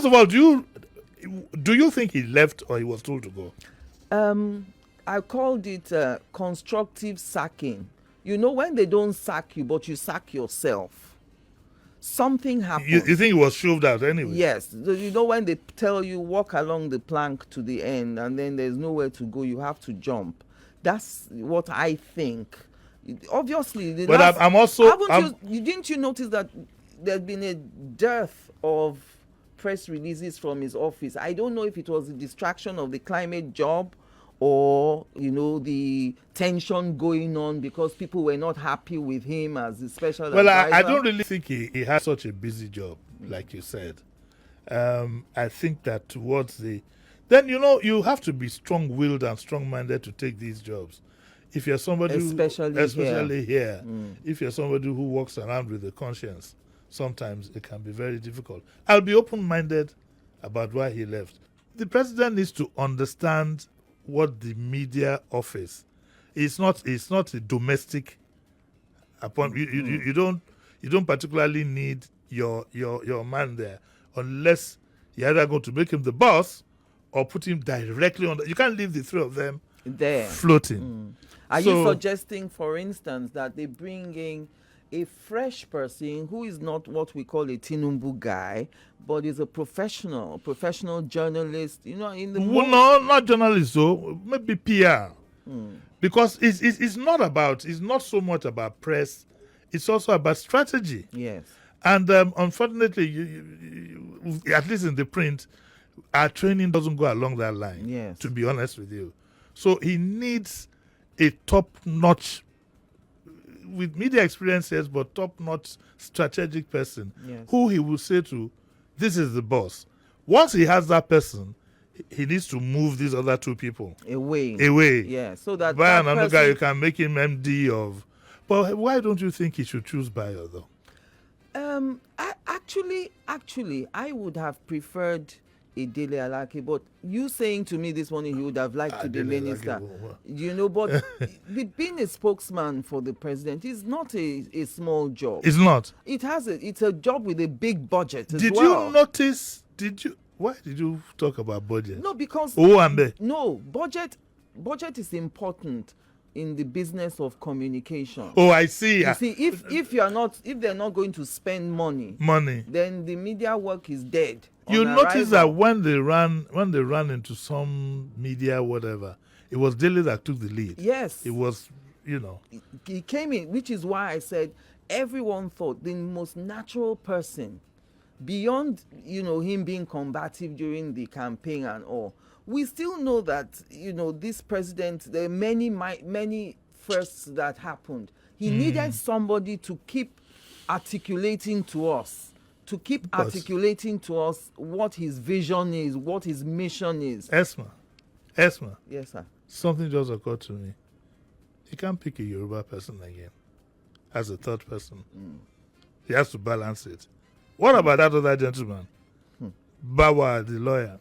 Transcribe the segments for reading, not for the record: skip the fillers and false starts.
first of all, do you think he left or he was told to go? I called it constructive sacking. You know, when they don't sack you, but you sack yourself, something happens. You think he was shoved out anyway? Yes. So you know, when they tell you walk along the plank to the end and then there's nowhere to go, you have to jump. That's what I think. Obviously, but I'm also. Didn't you notice that there's been a dearth of press releases from his office? I don't know if it was the distraction of the climate job or, you know, the tension going on because people were not happy with him as the special advisor. Well, I don't really think he has such a busy job, like you said. I think that towards then, you know, you have to be strong-willed and strong-minded to take these jobs. If you're somebody especially here, if you're somebody who walks around with a conscience, sometimes it can be very difficult. I'll be open-minded about why he left. The president needs to understand what the media offers. It's not a domestic you don't particularly need your man there unless you're either going to make him the boss or put him directly on. You can't leave the three of them there floating. Are you suggesting, for instance, that they bring in a fresh person who is not what we call a Tinubu guy, but is a professional journalist, you know, in the no, not journalist, though, maybe PR. Because it's not so much about press, it's also about strategy. Yes. And unfortunately, you, at least in the print, our training doesn't go along that line, yes, to be honest with you. So he needs a top-notch, with media experiences, but top-notch strategic person, yes, who he will say to, this is the boss. Once he has that person, he needs to move these other two people away. Yeah, so that by another guy, you can make him MD of. But why don't you think he should choose Bayo, though? Actually, I would have preferred Adele Alake, but you saying to me this morning he would have liked to be minister. You know, but being a spokesman for the president is not a small job. It's not. It's a job with a big budget as well. Did you notice? Why did you talk about budget? No, because budget is important in the business of communication. Oh, I see. You see, if they're not going to spend money, then the media work is dead. You notice that when they ran into some media, whatever, it was Daly that took the lead. Yes. It was, you know. He came in, which is why I said everyone thought the most natural person, beyond, you know, him being combative during the campaign and all, we still know that, you know, this president, there are many firsts that happened. He needed somebody to keep articulating to us. What his vision is, what his mission is. Esma. Yes, sir. Something just occurred to me. You can't pick a Yoruba person again as a third person. He has to balance it. What about that other gentleman? Bawa, the lawyer.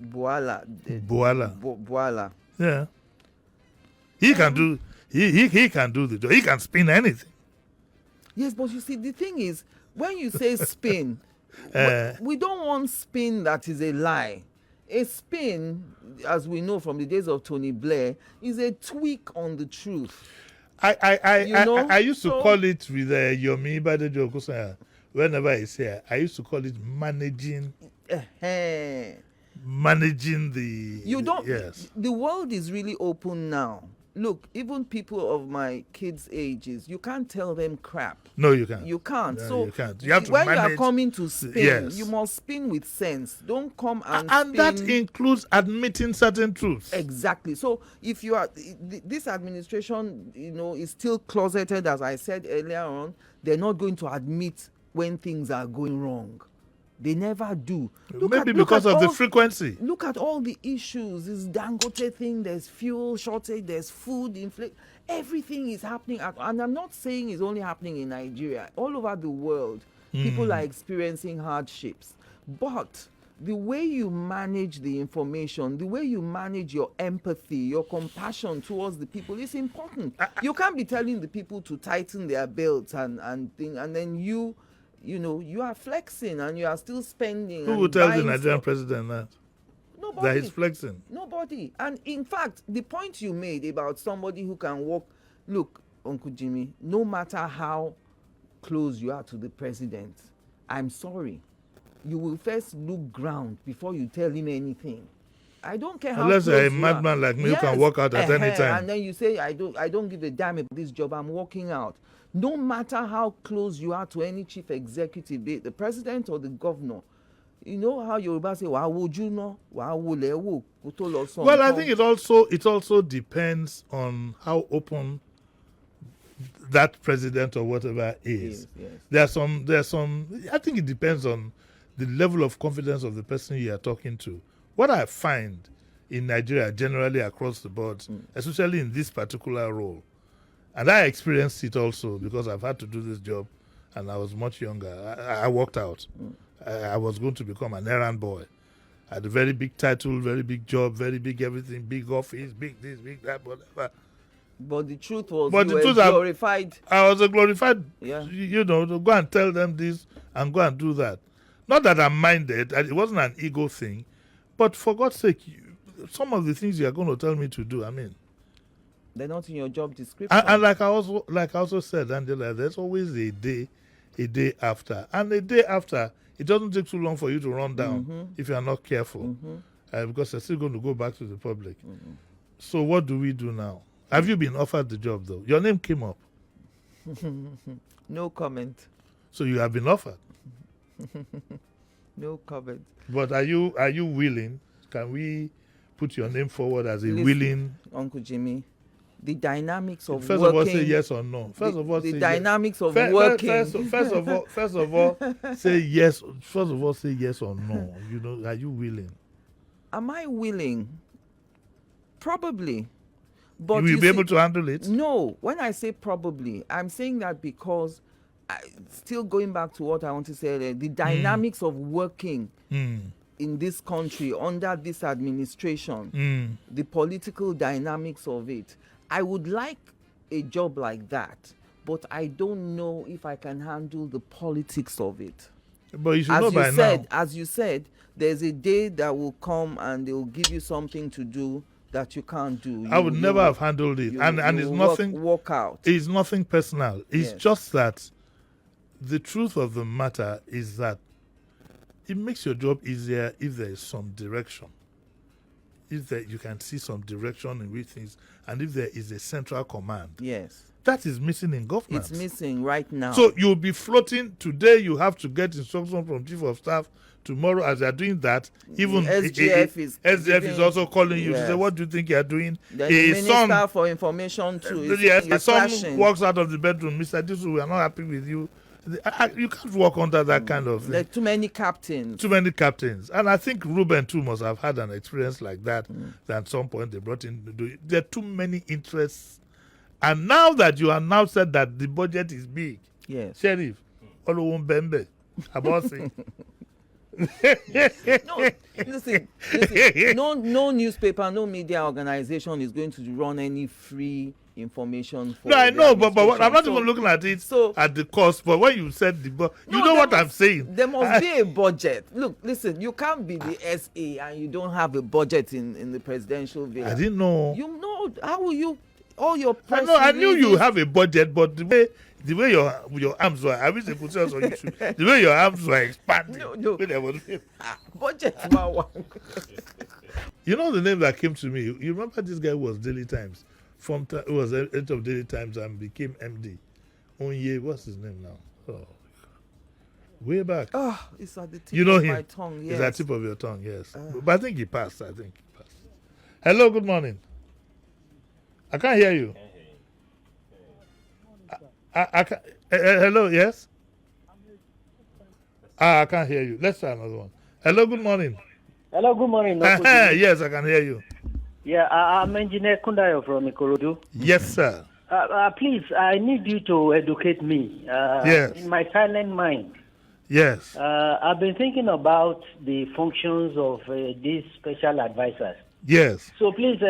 Buala. Yeah. He can do he can do the job. He can spin anything. Yes, but you see, the thing is, when you say spin, we don't want spin that is a lie. A spin, as we know from the days of Tony Blair, is a tweak on the truth. I used to call it with Yomi Badejo whenever he's here. I used to call it managing. Managing the. Yes. The world is really open now. Look, even people of my kids' ages, you can't tell them crap. No, you can't. You can't. No, so you can't. You have to when manage, you are coming to spin, you must spin with sense. Don't come and spin. That includes admitting certain truths. Exactly. So if you are, this administration, you know, is still closeted, as I said earlier on. They're not going to admit when things are going wrong. They never do. Maybe because of the frequency. Look at all the issues. This Dangote thing, there's fuel shortage, there's food inflation. Everything is happening. And I'm not saying it's only happening in Nigeria. All over the world, people are experiencing hardships. But the way you manage the information, the way you manage your empathy, your compassion towards the people is important. You can't be telling the people to tighten their belts and then you you are flexing and you are still spending. Who and will tell the buying Nigerian stuff. president that? Nobody. That he's flexing. Nobody. And in fact, the point you made about somebody who can walk, look, Uncle Jimmy, no matter how close you are to the president, I'm sorry, you will first look ground before you tell him anything. I don't care how Unless close you're a you madman are. like me who can walk out at any time. And then you say, I don't give a damn about this job, I'm walking out. No matter how close you are to any chief executive, be it the president or the governor, you know how Yoruba say, "Wa woju no, wa wo le wo, kó tó lọ sọ Well, I nǹkan." think it also depends on how open that president or whatever is. Yes. There's some. I think it depends on the level of confidence of the person you are talking to. What I find in Nigeria, generally across the board, especially in this particular role, and I experienced it also because I've had to do this job, and I was much younger. I walked out. I was going to become an errand boy. I had a very big title, very big job, very big everything, big office, big this, big that, whatever. But the truth was, But you the were truth glorified. I was a glorified, Yeah. To go and tell them this and go and do that. Not that I'm minded, and it wasn't an ego thing, but for God's sake, some of the things you are going to tell me to do, I mean. They're not in your job description. And like I also said, Angela, there's always a day after. And a day after, it doesn't take too long for you to run down if you are not careful. Because they're still going to go back to the public. So what do we do now? Have you been offered the job, though? Your name came up. No comment. So you have been offered. No comment. But are you willing? Can we put your name forward as a Listen, willing? Uncle Jimmy, the dynamics of First working. of all, say yes or no. First of all, the say dynamics yes. of working. First of all, say yes. First of all, say yes or no. Are you willing? Am I willing? Probably. But You will you be see, able to handle it? No, when I say probably, I'm saying that because, still going back to what I want to say earlier, the dynamics of working in this country under this administration, the political dynamics of it, I would like a job like that, but I don't know if I can handle the politics of it. But you should know by now. As you said, there's a day that will come and they will give you something to do that you can't do. I would never have handled it. And it's nothing. Walk out. It's nothing personal. It's Yes. just that the truth of the matter is that it makes your job easier if there is some direction. If you can see some direction in which things, and if there is a central command. Yes. That is missing in government. It's missing right now. So you'll be floating. Today you have to get instruction from Chief of Staff. Tomorrow, as you're doing that, even SGF is also calling you to say, Yes. what do you think you're doing? The Minister for Information too. Yes, You're a son clashing. walks out of the bedroom, Mr. Disu, we are not happy with you. You can't work under that kind of thing. There are too many captains. Too many captains. And I think Ruben too must have had an experience like that. That at some point they brought in to do it. There are too many interests. And now that you are now said that the budget is big, Yes. Sheriff, Oluwun Bembe, Abosi. No, listen. No newspaper, no media organization is going to run any free information for. No, I the know, but I'm not administration. even looking at it So- at the cost. But when you said the budget, you know there what must- I'm saying. There must be a budget. Look, listen, you can't be the SA and you don't have a budget in the presidential villa. I didn't know. You know, how will you, all your I press know. I knew you releases- have a budget, but the way your arms were, I wish they could see us on YouTube. The way your arms were expanding. No. When there was- budget man one. You know the name that came to me. You remember this guy who was Daily Times, who was editor of Daily Times and became MD. Onye, what's his name now? Oh, way back. Oh, it's at the tip You know of him. my tongue. Yes. It's at the tip of your tongue, yes. But I think he passed. Hello, good morning. I can't hear you. I can't, hello, yes? I can't hear you. Let's try another one. Hello, good morning. Hello, good morning. Uncle Jimmy. Yes, I can hear you. Yeah, I'm Engineer Kundayo from Ikorodu. Yes, sir. Please, I need you to educate me. Yes. In my silent mind, Yes. I've been thinking about the functions of these special advisors. Yes. So please,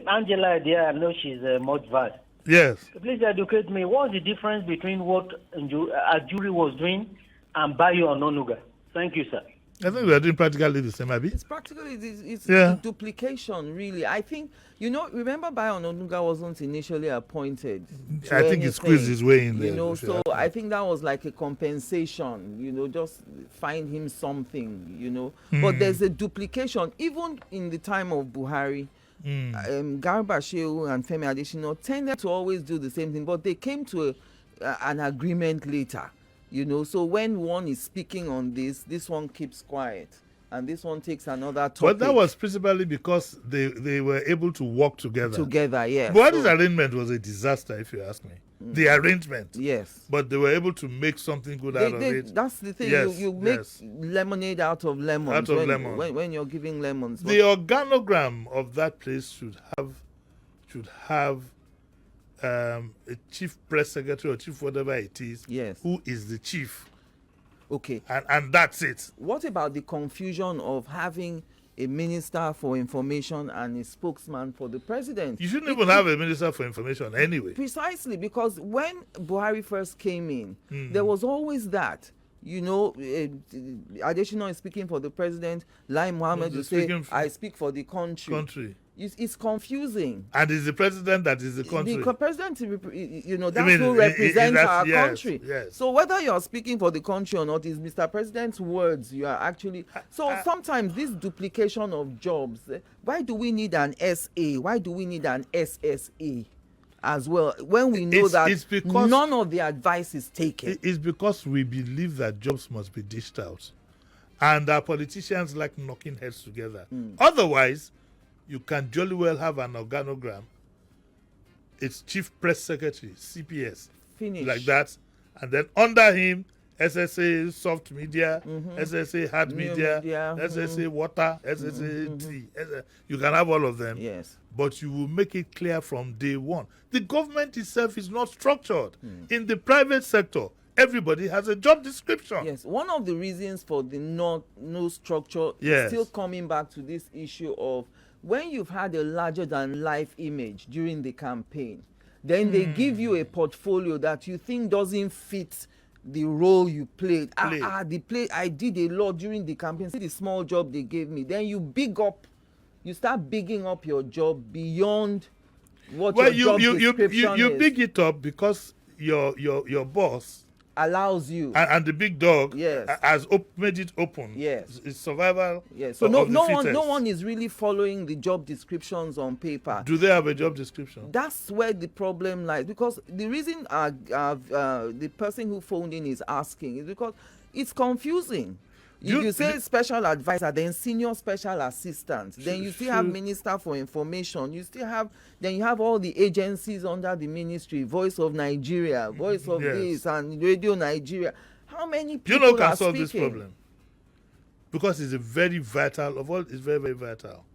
Angela, there, I know she's much vast. Yes. Please educate me. What's the difference between what Ajuri was doing and Bayo Ononuga. Thank you, sir. I think we are doing practically the same, Abi. It's practically it's Yeah. duplication, really. I think remember Bayo Ononuga wasn't initially appointed. I think he squeezed his way in there. So I think that was like a compensation. Just find him something. But there's a duplication even in the time of Buhari. Garba Shehu and Femi Adesina tended to always do the same thing, but they came to an agreement later. So when one is speaking on this one keeps quiet, and this one takes another topic. But that was principally because they were able to work together. Yes. Buhari's arrangement was a disaster, if you ask me. The arrangement. Yes. But they were able to make something good out of it. That's the thing. Yes, you make lemonade out of lemons. When you're giving lemons. The organogram of that place should have a chief press secretary or chief whatever it is. Yes. Who is the chief? Okay. And that's it. What about the confusion of having a minister for information and a spokesman for the president? You shouldn't even have a minister for information anyway. Precisely, because when Buhari first came in, there was always that. Adesina is speaking for the president. Lai Mohammed will say, I speak for the country. It's confusing. And it's the president that is the country. The president, that's who represents our country. Yes. So whether you're speaking for the country or not, is Mr. President's words you are actually. So sometimes this duplication of jobs, why do we need an SA? Why do we need an SSA as well? When we know that none of the advice is taken. It's because we believe that jobs must be dished out. And our politicians like knocking heads together. Otherwise, you can jolly well have an organogram. It's chief press secretary, CPS. Finish. Like that. And then under him, SSA soft media, SSA hard media, SSA water, SSA tea. You can have all of them. Yes. But you will make it clear from day one. The government itself is not structured. In the private sector, everybody has a job description. Yes. One of the reasons for the no structure is still coming back to this issue of when you've had a larger than life image during the campaign, then they give you a portfolio that you think doesn't fit the role you played. I did a lot during the campaign. See the small job they gave me. Then you start bigging up your job beyond what your job description is. You big it up because your boss allows you, and the big dog has made it open. Yes, it's survival. Yes, so no one is really following the job descriptions on paper. Do they have a job description? That's where the problem lies, because the reason the person who phoned in is asking is because it's confusing. You say special advisor, then senior special assistant, then you still have minister for information, you have all the agencies under the ministry, Voice of Nigeria, Voice of this, and Radio Nigeria. How many people can are solve speaking? this problem? Because it's very, very vital.